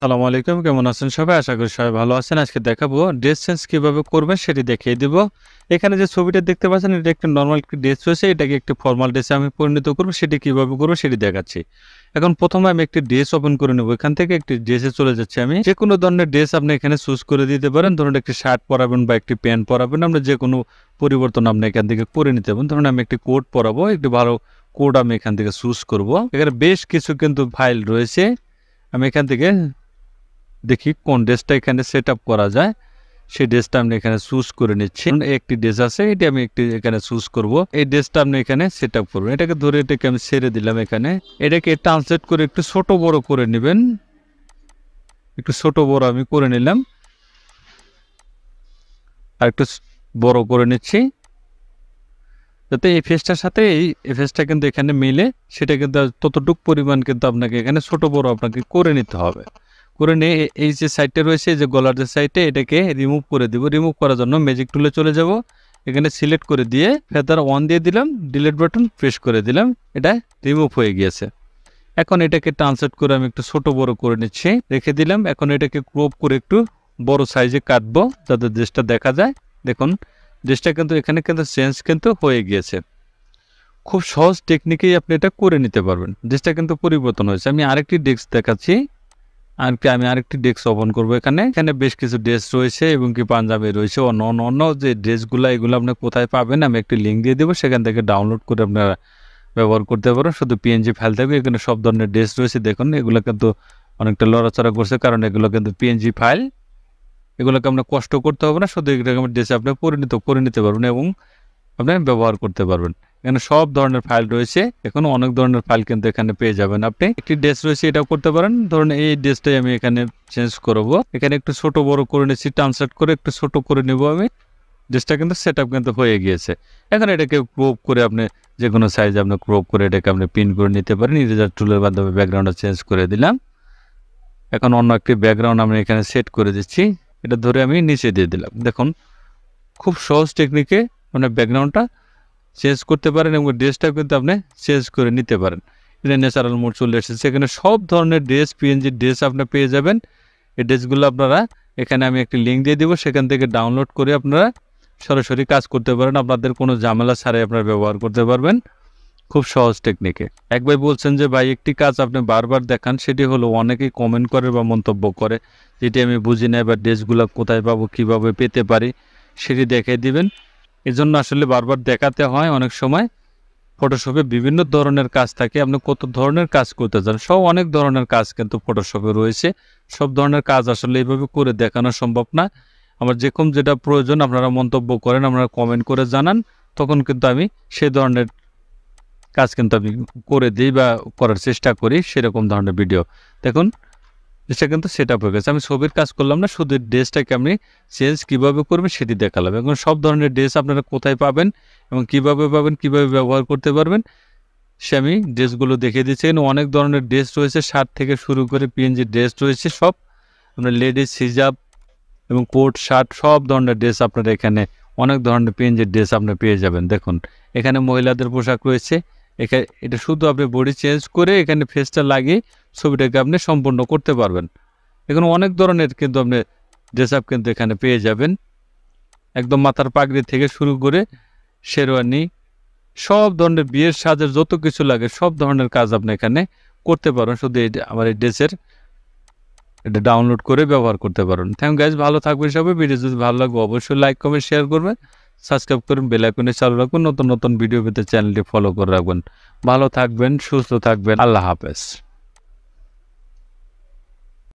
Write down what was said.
আসসালামু আলাইকুম, কেমন আছেন সবাই? আশা করি সবাই ভালো আছেন। আজকে দেখাবো ড্রেস চেঞ্জ কিভাবে করবেন সেটি দেখিয়ে দিব। এখানে যে ছবিটা দেখতে পাচ্ছেন এটা একটা নরমাল একটি ড্রেস রয়েছে, এটাকে একটি ফর্মাল ড্রেসে আমি পরিণত করব, সেটি কিভাবে করব সেটি দেখাচ্ছি। এখন প্রথমে আমি একটি ড্রেস ওপেন করে নেব। এখান থেকে একটি ড্রেসে চলে যাচ্ছি আমি। যে কোনো ধরনের ড্রেস আপনি এখানে চুজ করে দিতে পারেন। ধরুন একটি শার্ট পরাবেন বা একটি প্যান্ট পরাবেন, আমরা যে কোনো পরিবর্তন আপনি এখান থেকে করে নিতে পারেন। ধরুন আমি একটি কোট পরাবো, একটি ভালো কোট আমি এখান থেকে চুজ করব। এখানে বেশ কিছু কিন্তু ফাইল রয়েছে, আমি এখান থেকে দেখি কোন ড্রেসটা এখানে সেট আপ করা যায়, সেই ড্রেসটা আমি এখানে চুজ করে নিচ্ছি। একটি ড্রেস আছে, এটি আমি একটি এখানে চুজ করব। এই ড্রেসটা আপনি এখানে সেট আপ করবেন। এটাকে ধরে এটাকে আমি ছেড়ে দিলাম। এখানে এটাকে ট্রান্সলেট করে একটু ছোট বড় করে নেবেন। একটু ছোট বড় আমি করে নিলাম, আর একটু বড় করে নিচ্ছি, যাতে এই ফেসটার সাথে এই ফেসটা কিন্তু এখানে মিলে, সেটা কিন্তু ততটুক পরিমাণ কিন্তু আপনাকে এখানে ছোট বড় আপনাকে করে নিতে হবে। করে নিয়ে এই যে সাইডটা রয়েছে, যে গলার যে সাইডে, এটাকে রিমুভ করে দিব। রিমুভ করার জন্য ম্যাজিক টুলে চলে যাব। এখানে সিলেক্ট করে দিয়ে ফেদার অন দিয়ে দিলাম, ডিলিট বাটন প্রেস করে দিলাম, এটা রিমুভ হয়ে গিয়েছে। এখন এটাকে ট্রান্সলেট করে আমি একটু ছোট বড় করে নিচ্ছি, রেখে দিলাম। এখন এটাকে ক্রপ করে একটু বড় সাইজে কাটবো, যাতে ড্রেসটা দেখা যায়। দেখুন ড্রেসটা কিন্তু এখানে কিন্তু চেঞ্জ কিন্তু হয়ে গিয়েছে। খুব সহজ টেকনিকেই আপনি এটা করে নিতে পারবেন। ড্রেসটা কিন্তু পরিবর্তন হয়েছে। আমি আরেকটি ডেস্ক দেখাচ্ছি। আমি আরেকটি ডেস্ক ওপেন করবো। এখানে বেশ কিছু ড্রেস রয়েছে এবং কি পাঞ্জাবি রয়েছে, অন্য যে ড্রেসগুলো, এগুলো আপনি কোথায় পাবেন আমি একটি লিঙ্ক দিয়ে দেবো, সেখান থেকে ডাউনলোড করে আপনারা ব্যবহার করতে পারেন। শুধু পিএনজি ফাইল থাকবে। এখানে সব ধরনের ড্রেস রয়েছে। দেখুন এগুলো কিন্তু অনেকটা লড়াচড়া করছে, কারণ এগুলো কিন্তু পিএনজি ফাইল। এগুলোকে আপনার কষ্ট করতে হবে না, শুধু এরকম ড্রেসে আপনি পরিণত করে নিতে পারবেন এবং আপনি ব্যবহার করতে পারবেন। এখানে সব ধরনের ফাইল রয়েছে। এখন অনেক ধরনের ফাইল কিন্তু এখানে পেয়ে যাবেন আপনি। একটি ড্রেস রয়েছে, এটাও করতে পারেন। ধরুন এই ড্রেসটাই আমি এখানে চেঞ্জ করব। এখানে একটু ছোট বড় করে নিচ্ছি, ট্রান্সলেট করে একটু ছোট করে নেব আমি। ড্রেসটা কিন্তু সেট আপ কিন্তু হয়ে গিয়েছে। এখন এটাকে ক্রপ করে আপনি যে কোনো সাইজে আপনি ক্রপ করে এটাকে আপনি পিন করে নিতে পারেন। ইরেজার টুলের মাধ্যমে ব্যাকগ্রাউন্ডটা চেঞ্জ করে দিলাম। এখন অন্য একটি ব্যাকগ্রাউন্ড আমি এখানে সেট করে দিচ্ছি। এটা ধরে আমি নিচে দিয়ে দিলাম। দেখুন খুব সহজ টেকনিকে আপনার ব্যাকগ্রাউন্ডটা চেঞ্জ করতে পারেন এবং ড্রেসটাও কিন্তু আপনি চেঞ্জ করে নিতে পারেন। এটা ন্যাচারাল মোড চলে এসেছে। এখানে সব ধরনের ড্রেস, পিএনজি ড্রেস আপনি পেয়ে যাবেন। এই ড্রেসগুলো আপনারা এখানে আমি একটি লিঙ্ক দিয়ে দেবো, সেখান থেকে ডাউনলোড করে আপনারা সরাসরি কাজ করতে পারেন। আপনাদের কোনো ঝামেলা ছাড়াই আপনারা ব্যবহার করতে পারবেন, খুব সহজ টেকনিকে। এক ভাই বলছেন যে ভাই একটি কাজ আপনি বারবার দেখান, সেটি হলো অনেকেই কমেন্ট করে বা মন্তব্য করে, যেটি আমি বুঝি না, বা ড্রেসগুলো কোথায় পাবো, কীভাবে পেতে পারি সেটি দেখিয়ে দিবেন। এজন্য আসলে বারবার দেখাতে হয়। অনেক সময় ফটোশপে বিভিন্ন ধরনের কাজ থাকে, আপনি কত ধরনের কাজ করতে চান, অনেক ধরনের কাজ কিন্তু ফটোশপে রয়েছে। সব ধরনের কাজ আসলে এইভাবে করে দেখানো সম্ভব না। আমার যেরকম যেটা প্রয়োজন আপনারা মন্তব্য করেন, আপনারা কমেন্ট করে জানান, তখন কিন্তু আমি সেই ধরনের কাজ কিন্তু আমি করে দিই বা করার চেষ্টা করি, সেরকম ধরনের ভিডিও। দেখুন ড্রেসটা কিন্তু সেট আপ হয়ে গেছে। আমি ছবির কাজ করলাম না, শুধু ড্রেসটাকে আপনি চেঞ্জ কীভাবে করবেন সেটি দেখালাম। এখন সব ধরনের ড্রেস আপনারা কোথায় পাবেন এবং কীভাবে পাবেন, কীভাবে ব্যবহার করতে পারবেন, সে আমি ড্রেসগুলো দেখিয়ে দিচ্ছি। এখানে অনেক ধরনের ড্রেস রয়েছে, শার্ট থেকে শুরু করে পিএনজি ড্রেস রয়েছে, সব আপনার লেডিস হিজাব এবং কোট শার্ট, সব ধরনের ড্রেস আপনারা এখানে অনেক ধরনের পিএনজি ড্রেস আপনি পেয়ে যাবেন। দেখুন এখানে মহিলাদের পোশাক রয়েছে। এটা শুধু আপনি বডি চেঞ্জ করে এখানে ফেসটা লাগিয়ে ছবিটাকে আপনি সম্পূর্ণ করতে পারবেন। এখানে অনেক ধরনের কিন্তু আপনি ড্রেস আপ কিন্তু এখানে পেয়ে যাবেন। একদম মাথার পাগড়ি থেকে শুরু করে শেরওয়ানি, সব ধরনের বিয়ের সাজের যত কিছু লাগে সব ধরনের কাজ আপনি এখানে করতে পারেন। শুধু আমার এই ড্রেসের এটা ডাউনলোড করে ব্যবহার করতে পারেন। থ্যাংক গাইজ, ভালো থাকবেন সবাই। ভিডিও যদি ভালো লাগবে অবশ্যই লাইক কমেন্ট শেয়ার করবেন, সাবস্ক্রাইব করুন, বেল আইকনে চালু রাখুন, নতুন নতুন ভিডিও পেতে চ্যানেলটি ফলো করে রাখবেন। ভালো থাকবেন, সুস্থ থাকবেন, আল্লাহ হাফেজ।